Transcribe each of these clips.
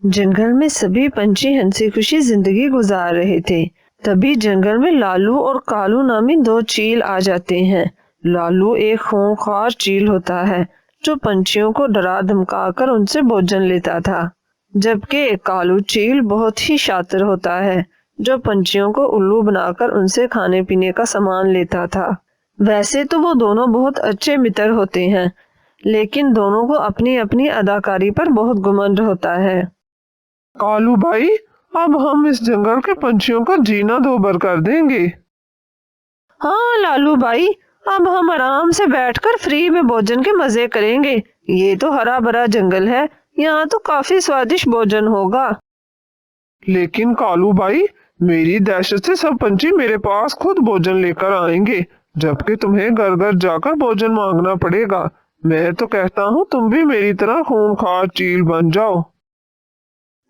जंगल में सभी पंछी हंसी खुशी जिंदगी गुजार रहे थे। तभी जंगल में लालू और कालू नामी दो चील आ जाते हैं। लालू एक खूंखार चील होता है जो पंछियों को डरा धमकाकर उनसे भोजन लेता था, जबकि कालू चील बहुत ही शातिर होता है जो पंछियों को उल्लू बनाकर उनसे खाने पीने का सामान लेता था। वैसे तो वो दोनों बहुत अच्छे मित्र होते हैं, लेकिन दोनों को अपनी अपनी अदाकारी पर बहुत घमंड होता है। कालू भाई, अब हम इस जंगल के पंछियों का जीना दोबर कर देंगे। हाँ लालू भाई, अब हम आराम से बैठकर फ्री में भोजन के मजे करेंगे। ये तो हरा भरा जंगल है, यहाँ तो काफी स्वादिष्ट भोजन होगा। लेकिन कालू भाई, मेरी दहशत से सब पंछी मेरे पास खुद भोजन लेकर आएंगे, जबकि तुम्हें घर घर जाकर भोजन मांगना पड़ेगा। मैं तो कहता हूँ तुम भी मेरी तरह खूंखार चील बन जाओ।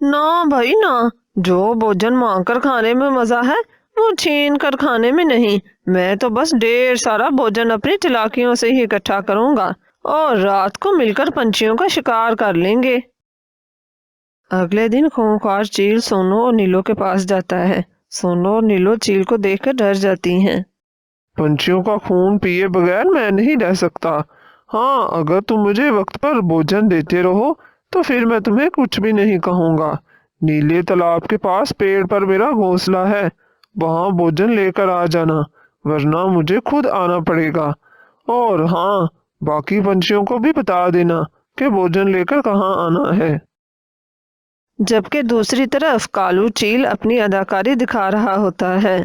ना भाई ना, जो भोजन मांगकर खाने में मजा है वो छीन कर खाने में नहीं। मैं तो बस ढेर सारा भोजन अपनी चालाकियों से ही इकट्ठा करूंगा और रात को मिलकर पंछियों का शिकार कर लेंगे। अगले दिन खूंखार चील सोनू और नीलो के पास जाता है। सोनू और नीलो चील को देखकर डर जाती हैं। पंछियों का खून पिए बगैर मैं नहीं रह सकता। हाँ, अगर तुम मुझे वक्त पर भोजन देते रहो तो फिर मैं तुम्हें कुछ भी नहीं कहूँगा। नीले तालाब के पास पेड़ पर मेरा घोंसला है, वहाँ भोजन लेकर आ जाना, वरना मुझे खुद आना पड़ेगा। और हाँ, बाकी पंछियों को भी बता देना कि भोजन लेकर कहाँ आना है। जबकि दूसरी तरफ कालू चील अपनी अदाकारी दिखा रहा होता है।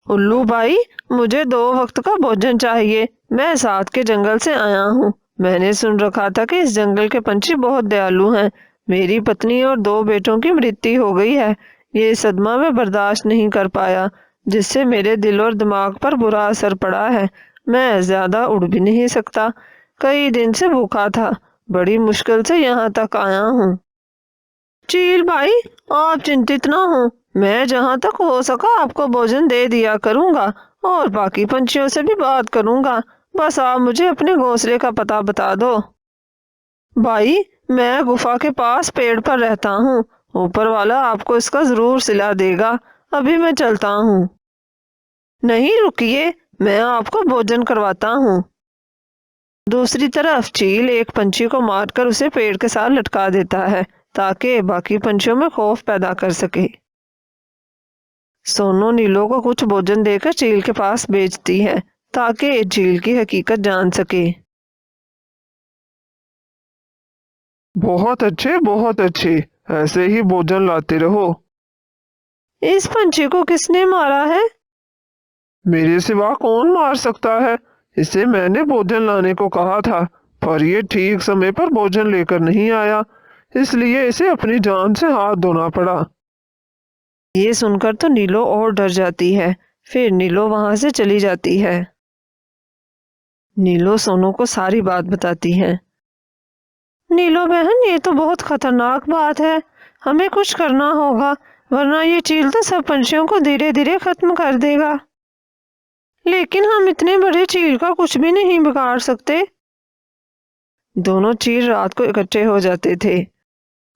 उल्लू भाई, मुझे 2 वक्त का भोजन चाहिए। मैं साथ के जंगल से आया हूँ। मैंने सुन रखा था कि इस जंगल के पंछी बहुत दयालु हैं। मेरी पत्नी और 2 बेटों की मृत्यु हो गई है। ये सदमा मैं बर्दाश्त नहीं कर पाया, जिससे मेरे दिल और दिमाग पर बुरा असर पड़ा है। मैं ज्यादा उड़ भी नहीं सकता। कई दिन से भूखा था, बड़ी मुश्किल से यहाँ तक आया हूँ। चील भाई, आप चिंतित ना हो, मैं जहाँ तक हो सका आपको भोजन दे दिया करूँगा और बाकी पंछियों से भी बात करूँगा। बस आप मुझे अपने घोंसले का पता बता दो। भाई, मैं गुफा के पास पेड़ पर रहता हूँ। ऊपर वाला आपको इसका जरूर सिला देगा। अभी मैं चलता हूँ। नहीं रुकिए, मैं आपको भोजन करवाता हूँ। दूसरी तरफ चील एक पंछी को मारकर उसे पेड़ के साथ लटका देता है ताकि बाकी पंछियों में खौफ पैदा कर सके। सोनू नीलो को कुछ भोजन देकर चील के पास भेजती है ताकि चील की हकीकत जान सके। बहुत अच्छे, बहुत अच्छे। ऐसे ही भोजन लाते रहो। इस पंछी को किसने मारा है? मेरे सिवा कौन मार सकता है? इसे मैंने भोजन लाने को कहा था, पर ये ठीक समय पर भोजन लेकर नहीं आया, इसलिए इसे अपनी जान से हाथ धोना पड़ा। ये सुनकर तो नीलो और डर जाती है। फिर नीलो वहां से चली जाती है। नीलो सोनू को सारी बात बताती है। नीलो बहन, ये तो बहुत खतरनाक बात है। हमें कुछ करना होगा, वरना ये चील तो सब पंछियों को धीरे धीरे खत्म कर देगा। लेकिन हम इतने बड़े चील का कुछ भी नहीं बिगाड़ सकते। दोनों चील रात को इकट्ठे हो जाते थे।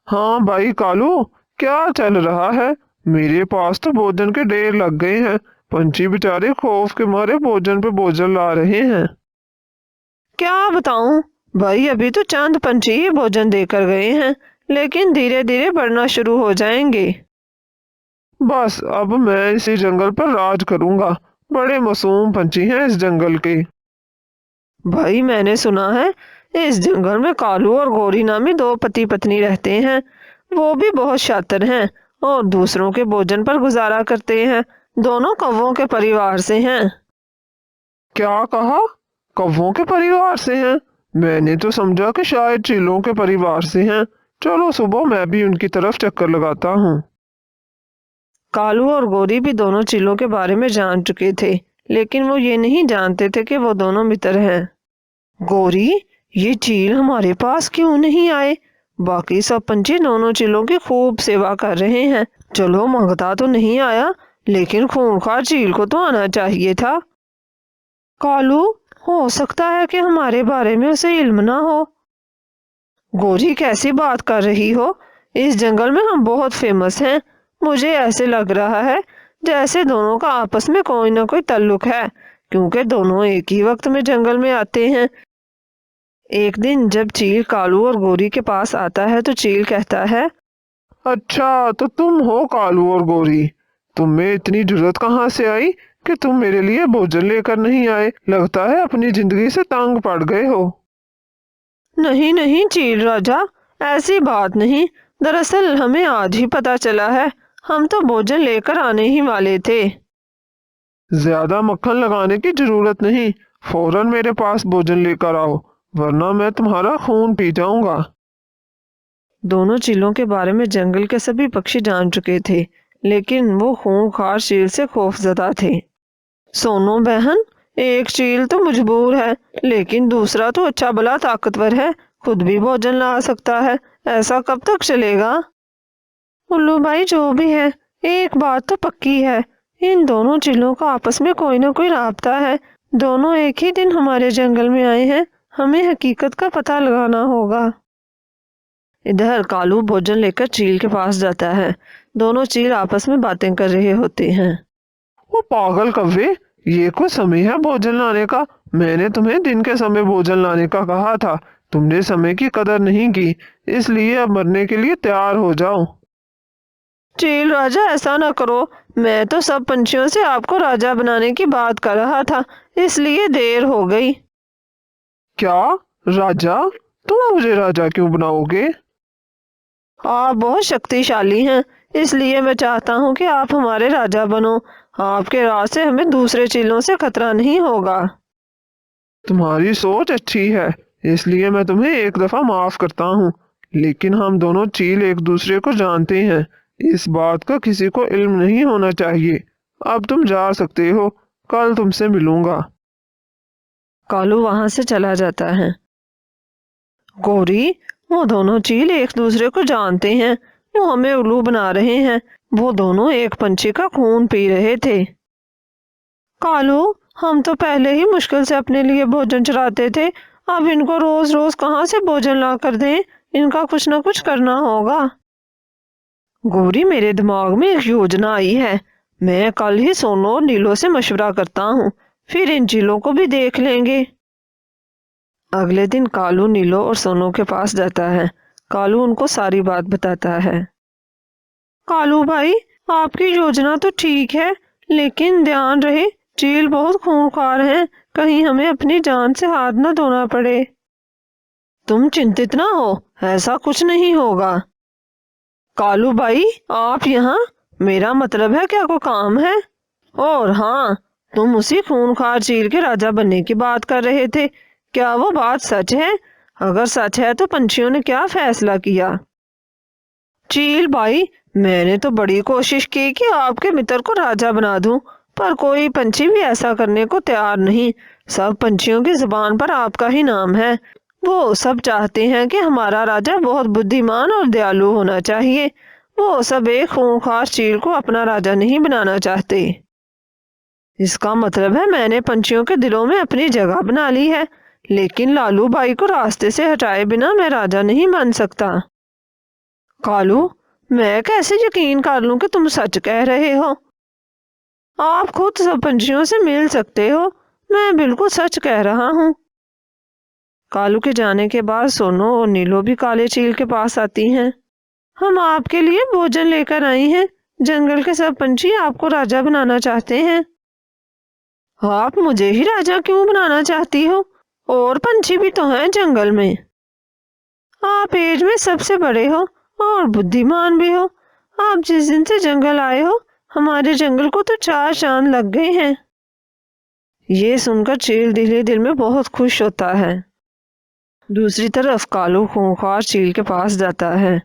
हाँ भाई कालू, क्या चल रहा है? मेरे पास तो भोजन के ढेर लग गए हैं। पंछी बेचारे खौफ के मारे भोजन पे भोजन ला रहे हैं। क्या बताऊं भाई, अभी तो चंद पंछी ही भोजन देकर गए हैं, लेकिन धीरे धीरे बढ़ना शुरू हो जाएंगे। बस अब मैं इसी जंगल पर राज करूंगा। बड़े मासूम पंछी हैं इस जंगल के। भाई, मैंने सुना है इस जंगल में कालू और गौरी नामी 2 पति पत्नी रहते हैं। वो भी बहुत शातिर हैं और दूसरों के भोजन पर गुजारा करते हैं। दोनों कौवों के परिवार से हैं। क्या कहा? कौवों के परिवार से हैं? मैंने तो समझा कि शायद चीलों के परिवार से हैं। चलो सुबह मैं भी उनकी तरफ चक्कर लगाता हूँ। कालू और गौरी भी दोनों चीलों के बारे में जान चुके थे, लेकिन वो ये नहीं जानते थे कि वो दोनों मित्र हैं। गौरी, ये चील हमारे पास क्यों नहीं आए? बाकी सब पंछी दोनों चीलों की खूब सेवा कर रहे हैं। चलो, मंगता तो नहीं आया, लेकिन खूंखार चील को तो आना चाहिए था। कालू, हो सकता है कि हमारे बारे में उसे इल्म ना हो। गौरी, कैसी बात कर रही हो? इस जंगल में हम बहुत फेमस हैं। मुझे ऐसे लग रहा है जैसे दोनों का आपस में कोई ना कोई ताल्लुक है, क्योंकि दोनों एक ही वक्त में जंगल में आते हैं। एक दिन जब चील कालू और गोरी के पास आता है तो चील कहता है, अच्छा, तो तुम हो कालू और गोरी। तुम में इतनी जुर्रत कहाँ से आई कि तुम मेरे लिए भोजन लेकर नहीं आए? लगता है अपनी जिंदगी से तंग पड़ गए हो। नहीं नहीं चील राजा, ऐसी बात नहीं। दरअसल हमें आज ही पता चला है, हम तो भोजन लेकर आने ही वाले थे। ज्यादा मक्खन लगाने की जरूरत नहीं, फौरन मेरे पास भोजन लेकर आओ, वरना मैं तुम्हारा खून पी जाऊंगा। दोनों चीलों के बारे में जंगल के सभी पक्षी जान चुके थे, लेकिन वो खूंखार चील से खौफजदा थे। सोनो बहन, एक चील तो मजबूर है, लेकिन दूसरा तो अच्छा भला ताकतवर है, खुद भी भोजन ला सकता है। ऐसा कब तक चलेगा? उल्लू भाई, जो भी है, एक बात तो पक्की है, इन दोनों चीलों का आपस में कोई ना कोई राबता है। दोनों एक ही दिन हमारे जंगल में आए हैं, हमें हकीकत का पता लगाना होगा। इधर कालू भोजन लेकर चील के पास जाता है। दोनों चील आपस में बातें कर रहे होते हैं। वो पागल कव्वे, ये कोई समय है भोजन लाने का? मैंने तुम्हें दिन के समय भोजन लाने का कहा था। तुमने समय की कदर नहीं की, इसलिए अब मरने के लिए तैयार हो जाओ। चील राजा, ऐसा ना करो। मैं तो सब पंछियों से आपको राजा बनाने की बात कर रहा था, इसलिए देर हो गई। क्या? राजा? तुम मुझे राजा क्यों बनाओगे? आप बहुत शक्तिशाली हैं, इसलिए मैं चाहता हूँ कि आप हमारे राजा बनो। आपके राज से हमें दूसरे चीलों से खतरा नहीं होगा। तुम्हारी सोच अच्छी है, इसलिए मैं तुम्हें एक दफा माफ करता हूँ, लेकिन हम दोनों चील एक दूसरे को जानते हैं, इस बात का किसी को इल्म नहीं होना चाहिए। अब तुम जा सकते हो, कल तुमसे मिलूंगा। कालू वहां से चला जाता है। गौरी, वो दोनों चील एक दूसरे को जानते हैं, वो हमें उल्लू बना रहे हैं। वो दोनों एक पंछी का खून पी रहे थे। कालू, हम तो पहले ही मुश्किल से अपने लिए भोजन चुराते थे, अब इनको रोज रोज कहाँ से भोजन ला कर दें? इनका कुछ ना कुछ करना होगा। गौरी, मेरे दिमाग में एक योजना आई है। मैं कल ही सोनो और नीलो से मशवरा करता हूँ, फिर इन चीलों को भी देख लेंगे। अगले दिन कालू नीलो और सोनो के पास जाता है। कालू उनको सारी बात बताता है। कालू भाई, आपकी योजना तो ठीक है, लेकिन ध्यान रहे, चील बहुत खूंखार हैं, कहीं हमें अपनी जान से हाथ न धोना पड़े। तुम चिंतित ना हो, ऐसा कुछ नहीं होगा। कालू भाई, आप यहाँ? मेरा मतलब है, क्या कोई काम है? और हाँ, तुम उसी खूंखार चील के राजा बनने की बात कर रहे थे, क्या वो बात सच है? अगर सच है तो पंछियों ने क्या फैसला किया? चील भाई, मैंने तो बड़ी कोशिश की कि आपके मित्र को राजा बना दूं, पर कोई पंछी भी ऐसा करने को तैयार नहीं। सब पंछियों की जुबान पर आपका ही नाम है। वो सब चाहते हैं कि हमारा राजा बहुत बुद्धिमान और दयालु होना चाहिए। वो सब एक खूंखार चील को अपना राजा नहीं बनाना चाहते। इसका मतलब है मैंने पंछियों के दिलों में अपनी जगह बना ली है, लेकिन लालू भाई को रास्ते से हटाए बिना मैं राजा नहीं बन सकता। कालू, मैं कैसे यकीन कर लूं कि तुम सच कह रहे हो? आप खुद सब पंछियों से मिल सकते हो, मैं बिल्कुल सच कह रहा हूँ। कालू के जाने के बाद सोनो और नीलो भी काले चील के पास आती हैं। हम आपके लिए भोजन लेकर आई हैं। जंगल के सब पंछी आपको राजा बनाना चाहते हैं। आप मुझे ही राजा क्यों बनाना चाहती हो? और पंछी भी तो हैं जंगल में। आप एज में सबसे बड़े हो और बुद्धिमान भी हो। आप जिस दिन से जंगल आए हो, हमारे जंगल को तो 4 चांद लग गए हैं। ये सुनकर चील दिल दिल में बहुत खुश होता है। दूसरी तरफ कालू खूंखार चील के पास जाता है।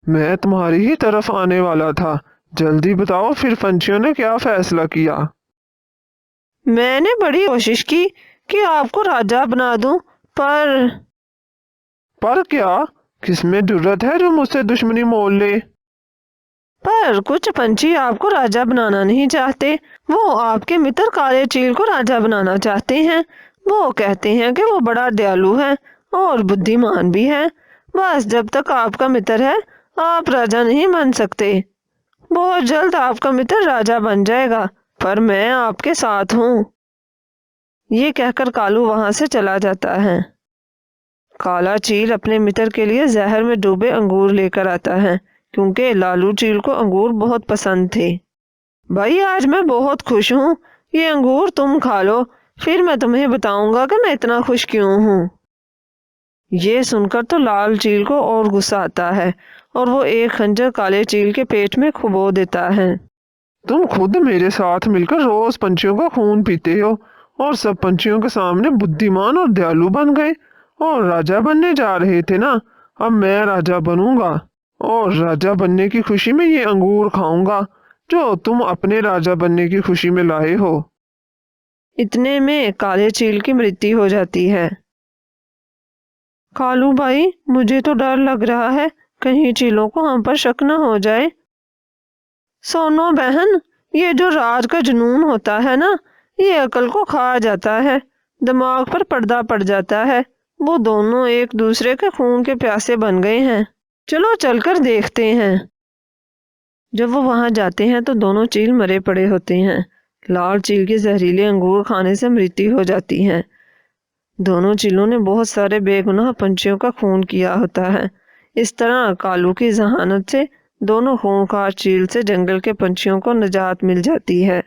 मैं तुम्हारी ही तरफ आने वाला था, जल्दी बताओ फिर पंछियों ने क्या फैसला किया? मैंने बड़ी कोशिश की कि आपको राजा बना दूं, पर क्या? किसमें जुर्रत है जो मुझसे दुश्मनी मोल ले? पर कुछ पंछी आपको राजा बनाना नहीं चाहते। वो आपके मित्र काले चील को राजा बनाना चाहते हैं। वो कहते हैं कि वो बड़ा दयालु है और बुद्धिमान भी है। बस जब तक आपका मित्र है, आप राजा नहीं बन सकते। बहुत जल्द आपका मित्र राजा बन जाएगा, पर मैं आपके साथ हूँ। ये कहकर कालू वहां से चला जाता है। काला चील अपने मित्र के लिए जहर में डूबे अंगूर लेकर आता है, क्योंकि लालू चील को अंगूर बहुत पसंद थे। भाई आज मैं बहुत खुश हूँ, ये अंगूर तुम खा लो, फिर मैं तुम्हें बताऊंगा कि मैं इतना खुश क्यों हूँ। ये सुनकर तो लाल चील को और गुस्सा आता है और वो एक खंजर काले चील के पेट में खुबो देता है। तुम खुद मेरे साथ मिलकर रोज पंछियों का खून पीते हो और सब पंछियों के सामने बुद्धिमान और दयालु बन गए और राजा बनने जा रहे थे ना। अब मैं राजा बनूंगा और राजा बनने की खुशी में ये अंगूर खाऊंगा जो तुम अपने राजा बनने की खुशी में लाए हो। इतने में काले चील की मृत्यु हो जाती है। कालू भाई, मुझे तो डर लग रहा है, कहीं चीलों को हम पर शक न हो जाए। सोनो बहन, ये जो राज का जुनून होता है ना, ये अकल को खा जाता है, दिमाग पर पर्दा पड़ जाता है। वो दोनों एक दूसरे के खून के प्यासे बन गए हैं। चलो चलकर देखते हैं। जब वो वहां जाते हैं तो दोनों चील मरे पड़े होते हैं। लाल चील के जहरीले अंगूर खाने से मृत्यु हो जाती है। दोनों चीलों ने बहुत सारे बेगुनाह पंछियों का खून किया होता है। इस तरह कालू की जहानत से दोनों खूंखार चील से जंगल के पंछियों को निजात मिल जाती है।